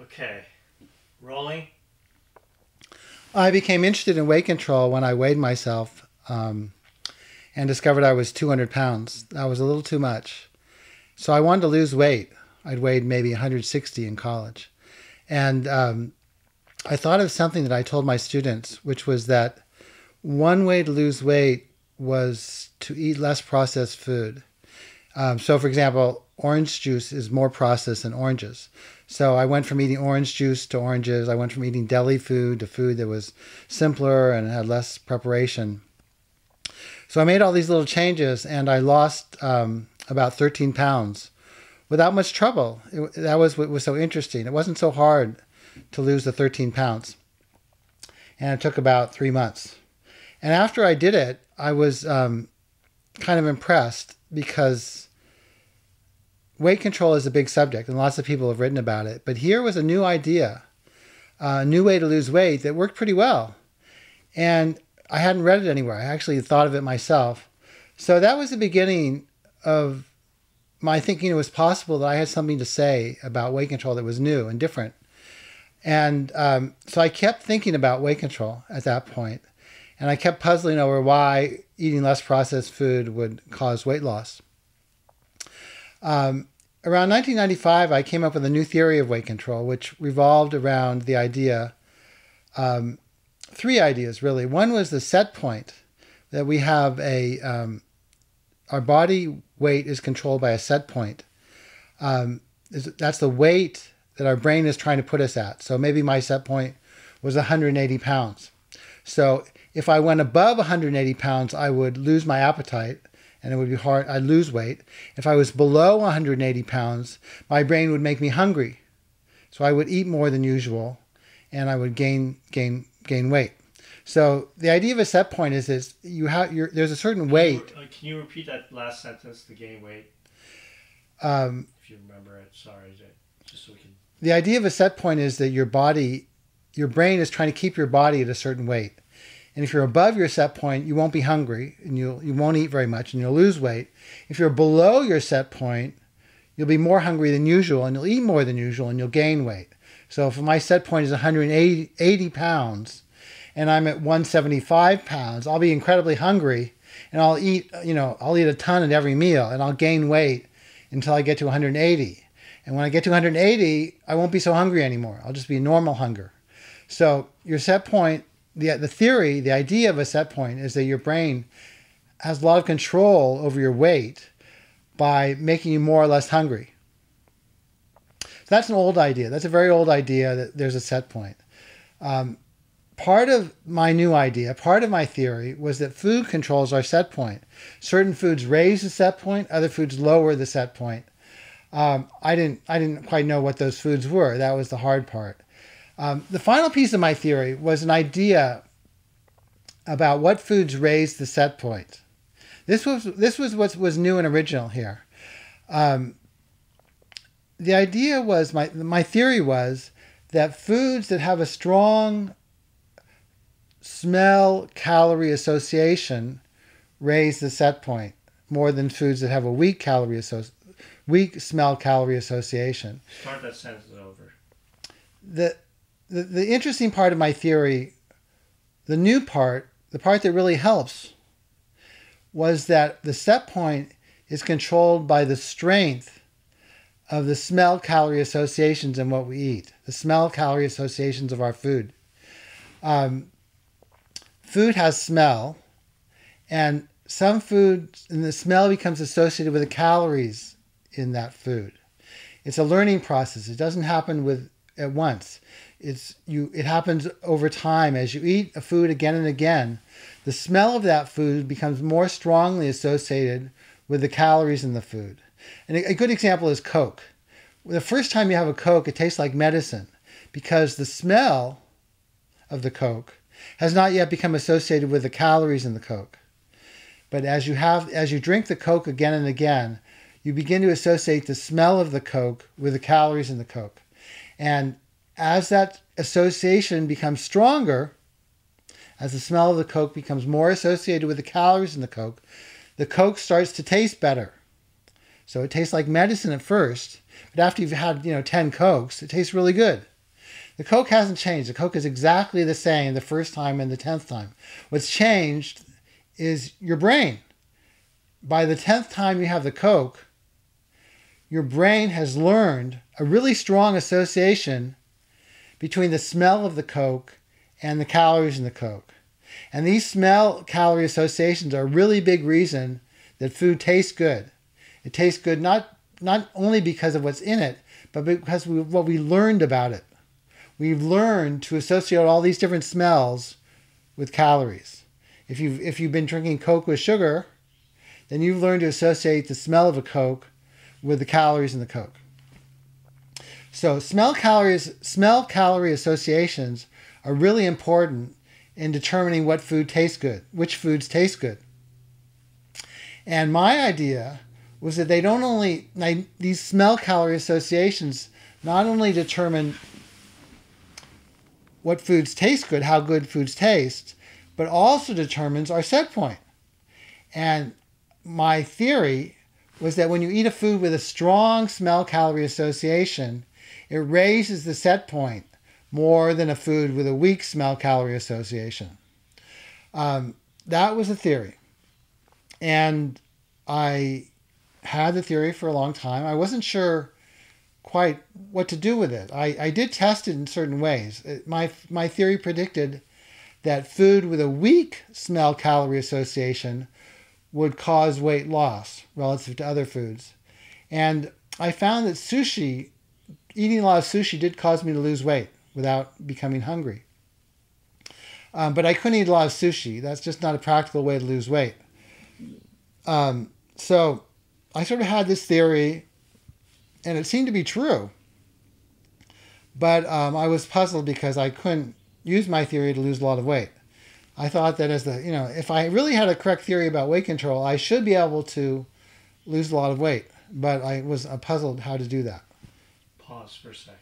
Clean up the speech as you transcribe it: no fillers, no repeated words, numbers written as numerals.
Okay. Rolling. I became interested in weight control when I weighed myself and discovered I was 200 pounds. That was a little too much. So I wanted to lose weight. I'd weighed maybe 160 in college. And I thought of something that I told my students, which was that one way to lose weight was to eat less processed food. So, for example, orange juice is more processed than oranges. So I went from eating orange juice to oranges. I went from eating deli food to food that was simpler and had less preparation. So I made all these little changes, and I lost about 13 pounds without much trouble. That was what was so interesting. It wasn't so hard to lose the 13 pounds. And it took about 3 months. And after I did it, I was kind of impressed because weight control is a big subject and lots of people have written about it. But here was a new idea, a new way to lose weight that worked pretty well. And I hadn't read it anywhere. I actually thought of it myself. So that was the beginning of my thinking it was possible that I had something to say about weight control that was new and different. And so I kept thinking about weight control at that point. And I kept puzzling over why eating less processed food would cause weight loss. Around 1995, I came up with a new theory of weight control, which revolved around the idea, three ideas really. One was the set point, that we have our body weight is controlled by a set point. That's the weight that our brain is trying to put us at. So maybe my set point was 180 pounds. So if I went above 180 pounds, I would lose my appetite and it would be hard. I'd lose weight. If I was below 180 pounds, my brain would make me hungry. So I would eat more than usual and I would gain weight. So the idea of a set point is there's a certain weight. Can you repeat that last sentence, to gain weight? If you remember it, sorry. Just so we can... The idea of a set point is that your brain is trying to keep your body at a certain weight. And if you're above your set point, you won't be hungry and you won't eat very much and you'll lose weight. If you're below your set point, you'll be more hungry than usual and you'll eat more than usual and you'll gain weight. So if my set point is 180 pounds and I'm at 175 pounds, I'll be incredibly hungry and I'll eat a ton at every meal and I'll gain weight until I get to 180. And when I get to 180, I won't be so hungry anymore. I'll just be normal hunger. So your set point, the theory, the idea of a set point is that your brain has a lot of control over your weight by making you more or less hungry. So that's an old idea. That's a very old idea that there's a set point. Part of my new idea, part of my theory was that food controls our set point. Certain foods raise the set point, other foods lower the set point. I didn't quite know what those foods were. That was the hard part. The final piece of my theory was an idea about what foods raise the set point. This was what was new and original here. The idea was, my theory was that foods that have a strong smell-calorie association raise the set point more than foods that have a weak smell-calorie association. Start that sentence over. The interesting part of my theory, the new part, the part that really helps, was that the set point is controlled by the strength of the smell-calorie associations in what we eat, the smell-calorie associations of our food. Food has smell, and some food, and the smell becomes associated with the calories in that food. It's a learning process. It doesn't happen at once. It happens over time. As you eat a food again and again, the smell of that food becomes more strongly associated with the calories in the food. And a good example is Coke. The first time you have a Coke, it tastes like medicine because the smell of the Coke has not yet become associated with the calories in the Coke. But as you drink the Coke again and again, you begin to associate the smell of the Coke with the calories in the Coke. And as that association becomes stronger, as the smell of the Coke becomes more associated with the calories in the Coke starts to taste better. So it tastes like medicine at first, but after you've had 10 Cokes, it tastes really good. The Coke hasn't changed. The Coke is exactly the same the first time and the 10th time. What's changed is your brain. By the 10th time you have the Coke, your brain has learned a really strong association between the smell of the Coke and the calories in the Coke. And these smell-calorie associations are a really big reason that food tastes good. It tastes good not only because of what's in it, but because of what we learned about it. We've learned to associate all these different smells with calories. If you've been drinking Coke with sugar, then you've learned to associate the smell of a Coke with the calories in the Coke. So smell-calorie associations are really important in determining what food tastes good, which foods taste good. And my idea was that these smell-calorie associations not only determine what foods taste good, how good foods taste, but also determines our set point. And my theory was that when you eat a food with a strong smell-calorie association, it raises the set point more than a food with a weak smell-calorie association. That was the theory. And I had the theory for a long time. I wasn't sure quite what to do with it. I did test it in certain ways. My theory predicted that food with a weak smell-calorie association would cause weight loss relative to other foods. And I found that eating a lot of sushi did cause me to lose weight without becoming hungry. But I couldn't eat a lot of sushi. That's just not a practical way to lose weight. So I sort of had this theory, and it seemed to be true. But I was puzzled because I couldn't use my theory to lose a lot of weight. I thought that if I really had a correct theory about weight control, I should be able to lose a lot of weight. But I was puzzled how to do that. Pause for a sec.